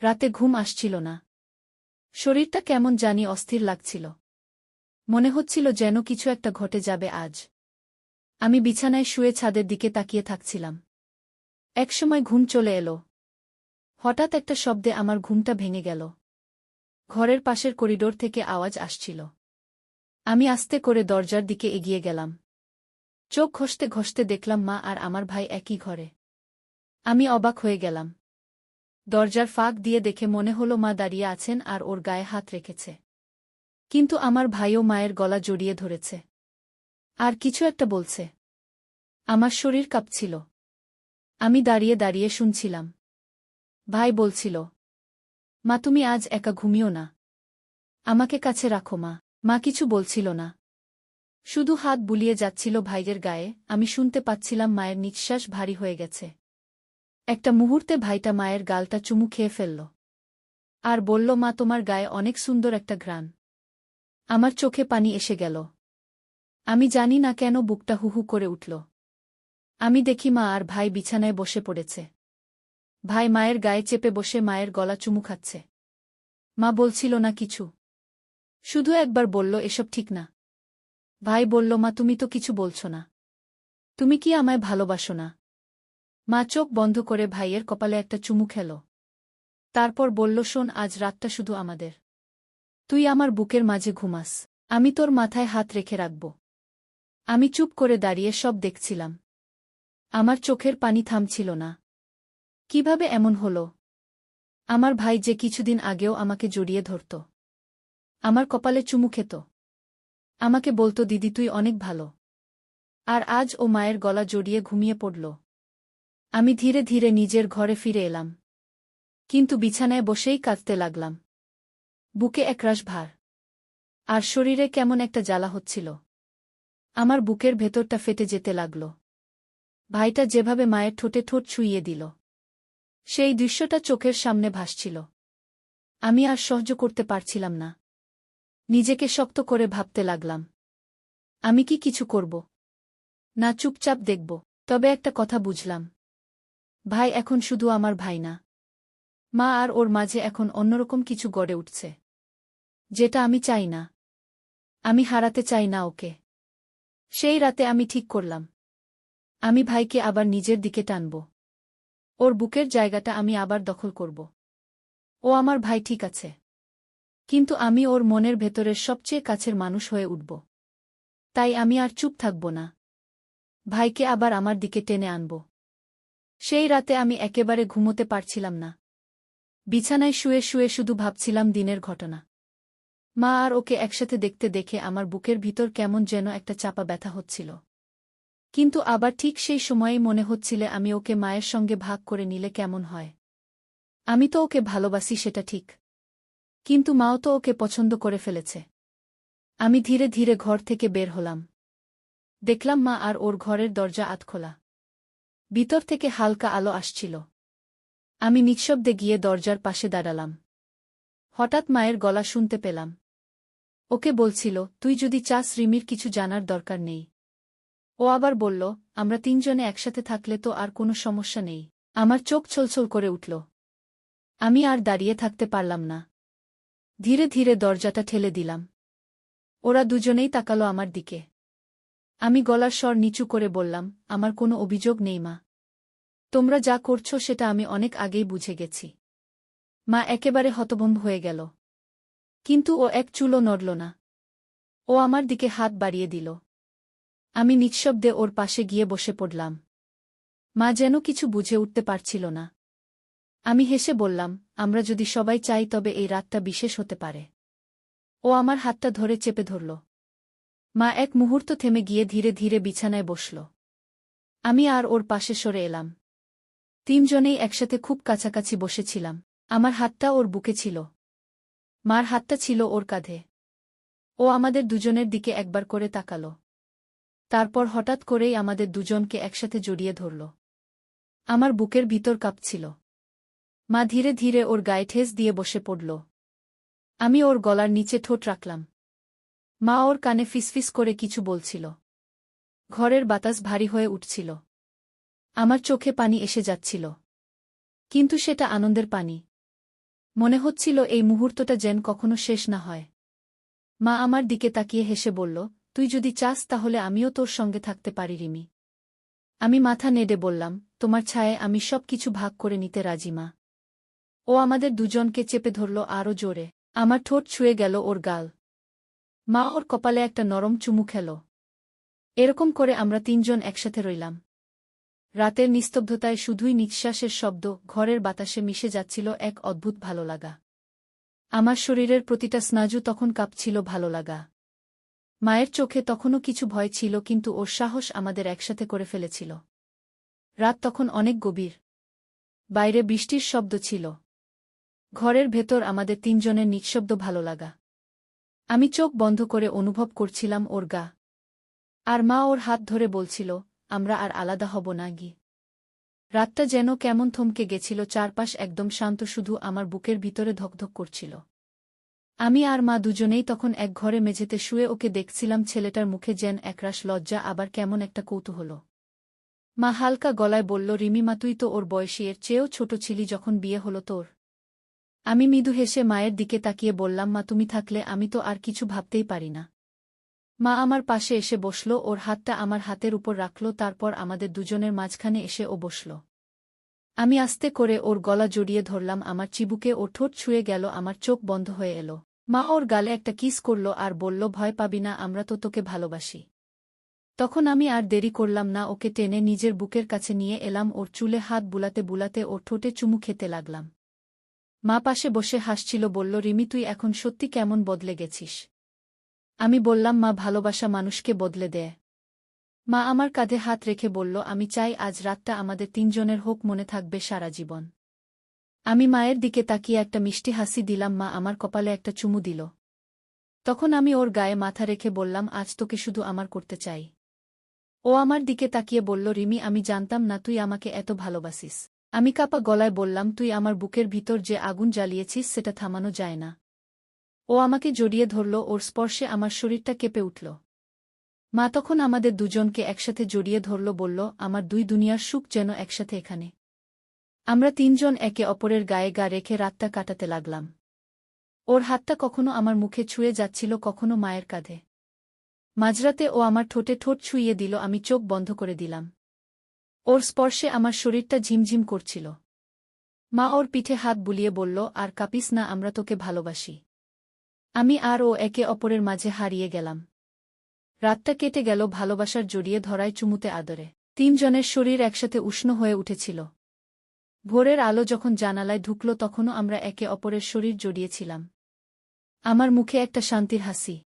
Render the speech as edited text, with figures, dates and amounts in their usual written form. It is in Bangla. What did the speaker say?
রাতে ঘুম আসছিল না। শরীরটা কেমন জানি অস্থির লাগছিল। মনে হচ্ছিল যেন কিছু একটা ঘটে যাবে আজ। আমি বিছানায় শুয়ে ছাদের দিকে তাকিয়ে থাকছিলাম। একসময় ঘুম চলে এলো। হঠাৎ একটা শব্দে আমার ঘুমটা ভেঙে গেল। ঘরের পাশের করিডোর থেকে আওয়াজ আসছিল। আমি আস্তে করে দরজার দিকে এগিয়ে গেলাম। চোখ ঘষতে ঘষতে দেখলাম মা আর আমার ভাই একই ঘরে। আমি অবাক হয়ে গেলাম। দরজার ফাঁক দিয়ে দেখে মনে হলো মা দাঁড়িয়ে আছেন আর ওর গায়ে হাত রেখেছে। কিন্তু আমার ভাইও মায়ের গলা জড়িয়ে ধরেছে। আর কিছু একটা বলছে। আমার শরীর কাঁপছিল। আমি দাঁড়িয়ে দাঁড়িয়ে শুনছিলাম। ভাই বলছিল, মা তুমি আজ একা ঘুমিও না। আমাকে কাছে রাখো মা। মা কিছু বলছিল না। শুধু হাত বুলিয়ে যাচ্ছিল ভাইয়ের গায়ে। আমি শুনতে পাচ্ছিলাম মায়ের নিঃশ্বাস ভারী হয়ে গেছে। একটা মুহূর্তে ভাইটা মায়ের গালটা চুমু খেয়ে ফেলল। আর বলল, মা তোমার গায়ে অনেক সুন্দর একটা ঘ্রাণ। আমার চোখে পানি এসে গেল। আমি জানি না কেন বুকটা হুহু করে উঠল। আমি দেখি মা আর ভাই বিছানায় বসে পড়েছে। ভাই মায়ের গায়ে চেপে বসে মায়ের গলা চুমু খাচ্ছে। মা বলছিল না কিছু। শুধু একবার বলল, এসব ঠিক না। ভাই বলল, মা তুমি তো কিছু বলছো না। তুমি কি আমায় ভালোবাসো না? মা চোখ বন্ধ করে ভাইয়ের কপালে একটা চুমু খেল। তারপর বলল, শোন, আজ রাতটা শুধু আমাদের। তুই আমার বুকের মাঝে ঘুমাস। আমি তোর মাথায় হাত রেখে রাখব। আমি চুপ করে দাঁড়িয়ে সব দেখছিলাম। আমার চোখের পানি থামছিল না। কিভাবে এমন হলো? আমার ভাই যে কিছুদিন আগেও আমাকে জড়িয়ে ধরত, আমার কপালে চুমু খেত, আমাকে বলতো, দিদি তুই অনেক ভালো। আর আজ ও মায়ের গলা জড়িয়ে ঘুমিয়ে পড়ল। আমি ধীরে ধীরে নিজের ঘরে ফিরে এলাম। কিন্তু বিছানায় বসেই কাঁদতে লাগলাম। বুকে একরাশ ভার। আর শরীরে কেমন একটা জ্বালা হচ্ছিল। আমার বুকের ভেতরটা ফেটে যেতে লাগল। ভাইটা যেভাবে মায়ের ঠোঁটে ঠোঁট ছুঁইয়ে দিল, সেই দৃশ্যটা চোখের সামনে ভাসছিল। আমি আর সহ্য করতে পারছিলাম না। নিজেকে শক্ত করে ভাবতে লাগলাম, আমি কি কিছু করব? না চুপচাপ দেখব? তবে একটা কথা বুঝলাম, ভাই এখন শুধু আমার ভাই না। মা আর ওর মাঝে এখন অন্যরকম কিছু গড়ে উঠছে, যেটা আমি চাই না। আমি হারাতে চাই না ওকে। সেই রাতে আমি ঠিক করলাম, আমি ভাইকে আবার নিজের দিকে টানব। ওর বুকের জায়গাটা আমি আবার দখল করব। ও আমার ভাই ঠিক আছে, কিন্তু আমি ওর মনের ভেতরের সবচেয়ে কাছের মানুষ হয়ে উঠব। তাই আমি আর চুপ থাকব না। ভাইকে আবার আমার দিকে টেনে আনব। সেই রাতে আমি একেবারে ঘুমোতে পারছিলাম না। বিছানায় শুয়ে শুয়ে শুধু ভাবছিলাম দিনের ঘটনা। মা আর ওকে একসাথে দেখতে দেখে আমার বুকের ভিতর কেমন যেন একটা চাপা ব্যথা হচ্ছিল। কিন্তু আবার ঠিক সেই সময়েই মনে হচ্ছিল, আমি ওকে মায়ের সঙ্গে ভাগ করে নিলে কেমন হয়। আমি তো ওকে ভালোবাসি, সেটা ঠিক। কিন্তু মাও তো ওকে পছন্দ করে ফেলেছে। আমি ধীরে ধীরে ঘর থেকে বের হলাম। দেখলাম মা আর ওর ঘরের দরজা আধখোলা। ভিতর থেকে হালকা আলো আসছিল। আমি নিঃশব্দে গিয়ে দরজার পাশে দাঁড়ালাম। হঠাৎ মায়ের গলা শুনতে পেলাম। ওকে বলছিল, তুই যদি চাস রিমির কিছু জানার দরকার নেই। ও আবার বলল, আমরা তিনজনে একসাথে থাকলে তো আর কোনো সমস্যা নেই। আমার চোখ ছলছল করে উঠল। আমি আর দাঁড়িয়ে থাকতে পারলাম না। ধীরে ধীরে দরজাটা ঠেলে দিলাম। ওরা দুজনেই তাকালো আমার দিকে। আমি গলার স্বর নিচু করে বললাম, আমার কোনো অভিযোগ নেই মা। তোমরা যা করছো সেটা আমি অনেক আগেই বুঝে গেছি। মা একেবারে হতভম্ব হয়ে গেল। কিন্তু ও এক চুলও নড়ল না। ও আমার দিকে হাত বাড়িয়ে দিল। আমি নিঃশব্দে ওর পাশে গিয়ে বসে পড়লাম। মা যেন কিছু বুঝে উঠতে পারছিল না। আমি হেসে বললাম, আমরা যদি সবাই চাই তবে এই রাতটা বিশেষ হতে পারে। ও আমার হাতটা ধরে চেপে ধরল। মা এক মুহূর্ত থেমে গিয়ে ধীরে ধীরে বিছানায় বসল। আমি আর ওর পাশে সরে এলাম। তিনজনেই একসাথে খুব কাছাকাছি বসেছিলাম। আমার হাতটা ওর বুকে ছিল। মার হাতটা ছিল ওর কাঁধে। ও আমাদের দুজনের দিকে একবার করে তাকাল। তারপর হঠাৎ করেই আমাদের দুজনকে একসাথে জড়িয়ে ধরল। আমার বুকের ভিতর কাঁপছিল। মা ধীরে ধীরে ওর গায়ে ঠেস দিয়ে বসে পড়ল। আমি ওর গলার নিচে ঠোঁট রাখলাম। মা ওর কানে ফিসফিস করে কিছু বলছিল। ঘরের বাতাস ভারী হয়ে উঠছিল। আমার চোখে পানি এসে যাচ্ছিল। কিন্তু সেটা আনন্দের পানি। মনে হচ্ছিল এই মুহূর্তটা যেন কখনো শেষ না হয়। মা আমার দিকে তাকিয়ে হেসে বলল, তুই যদি চাস তাহলে আমিও তোর সঙ্গে থাকতে পারি রিমি। আমি মাথা নেড়ে বললাম, তোমার ছায়ায় আমি সব কিছু ভাগ করে নিতে রাজি মা। ও আমাদের দুজনকে চেপে ধরল আরও জোরে। আমার ঠোঁট ছুঁয়ে গেল ওর গাল। মা ওর কপালে একটা নরম চুমু খেল। এরকম করে আমরা তিনজন একসাথে রইলাম। রাতের নিস্তব্ধতায় শুধুই নিঃশ্বাসের শব্দ, ঘরের বাতাসে মিশে যাচ্ছিল এক অদ্ভুত ভালো লাগা। আমার শরীরের প্রতিটা স্নায়ু তখন কাঁপছিল ভালো লাগা। মায়ের চোখে তখনও কিছু ভয় ছিল, কিন্তু ওর সাহস আমাদের একসাথে করে ফেলেছিল। রাত তখন অনেক গভীর। বাইরে বৃষ্টির শব্দ ছিল। ঘরের ভেতর আমাদের তিনজনের নিঃশব্দ ভালো লাগা। আমি চোখ বন্ধ করে অনুভব করছিলাম ওর গা। আর মা ওর হাত ধরে বলছিল, আমরা আর আলাদা হব না গি। রাতটা যেন কেমন থমকে গেছিল, চারপাশ একদম শান্ত, শুধু আমার বুকের ভিতরে ধকধক করছিল। আমি আর মা দুজনেই তখন এক ঘরে মেঝেতে শুয়ে ওকে দেখছিলাম, ছেলেটার মুখে যেন একরাশ লজ্জা, আবার কেমন একটা কৌতূহল। মা হালকা গলায় বলল, রিমিমা, তুই তো ওর বয়সী, এর চেয়েও ছোট ছিলি যখন বিয়ে হলো তোর। আমি মৃদু হেসে মায়ের দিকে তাকিয়ে বললাম, মা তুমি থাকলে আমি তো আর কিছু ভাবতেই পারি না। মা আমার পাশে এসে বসল, ওর হাতটা আমার হাতের উপর রাখল, তারপর আমাদের দুজনের মাঝখানে এসে ও বসল। আমি আস্তে করে ওর গলা জড়িয়ে ধরলাম, আমার চিবুকে ওর ঠোঁট ছুঁয়ে গেল, আমার চোখ বন্ধ হয়ে এলো। মা ওর গালে একটা কিস করল আর বলল, ভয় পাবি না, আমরা তো তোকে ভালোবাসি। তখন আমি আর দেরি করলাম না, ওকে টেনে নিজের বুকের কাছে নিয়ে এলাম, ওর চুলে হাত বুলাতে বুলাতে ওর ঠোঁটে চুমু খেতে লাগলাম। মা পাশে বসে হাসছিল, বলল, রিমি, তুই এখন সত্যি কেমন বদলে গেছিস। আমি বললাম, মা, ভালোবাসা মানুষকে বদলে দেয়। মা আমার কাঁধে হাত রেখে বলল, আমি চাই আজ রাতটা আমাদের তিনজনের হোক, মনে থাকবে সারা জীবন। আমি মায়ের দিকে তাকিয়ে একটা মিষ্টি হাসি দিলাম, মা আমার কপালে একটা চুমু দিল। তখন আমি ওর গায়ে মাথা রেখে বললাম, আজ তোকে শুধু আমার করতে চাই। ও আমার দিকে তাকিয়ে বলল, রিমি, আমি জানতাম না তুই আমাকে এত ভালোবাসিস। আমি কাঁপা গলায় বললাম, তুই আমার বুকের ভিতর যে আগুন জ্বালিয়েছিস সেটা থামানো যায় না। ও আমাকে জড়িয়ে ধরল, ওর স্পর্শে আমার শরীরটা কেঁপে উঠল। মা তখন আমাদের দুজনকে একসাথে জড়িয়ে ধরল, বলল, আমার দুই দুনিয়ার সুখ যেন একসাথে এখানে। আমরা তিনজন একে অপরের গায়ে গা রেখে রাতটা কাটাতে লাগলাম। ওর হাতটা কখনো আমার মুখে ছুঁয়ে যাচ্ছিল, কখনো মায়ের কাঁধে। মাঝরাতে ও আমার ঠোঁটে ঠোঁট ছুঁইয়ে দিল, আমি চোখ বন্ধ করে দিলাম। ওর স্পর্শে আমার শরীরটা ঝিমঝিম করছিল। মা ওর পিঠে হাত বুলিয়ে বলল, আর কাঁপিস না, আমরা তোকে ভালোবাসি। আমি আর ও একে অপরের মাঝে হারিয়ে গেলাম। রাতটা কেটে গেল ভালোবাসার জড়িয়ে ধরায়, চুমুতে, আদরে। তিনজনের শরীর একসাথে উষ্ণ হয়ে উঠেছিল। ভোরের আলো যখন জানালায় ঢুকল তখনও আমরা একে অপরের শরীর জড়িয়েছিলাম। আমার মুখে একটা শান্তির হাসি।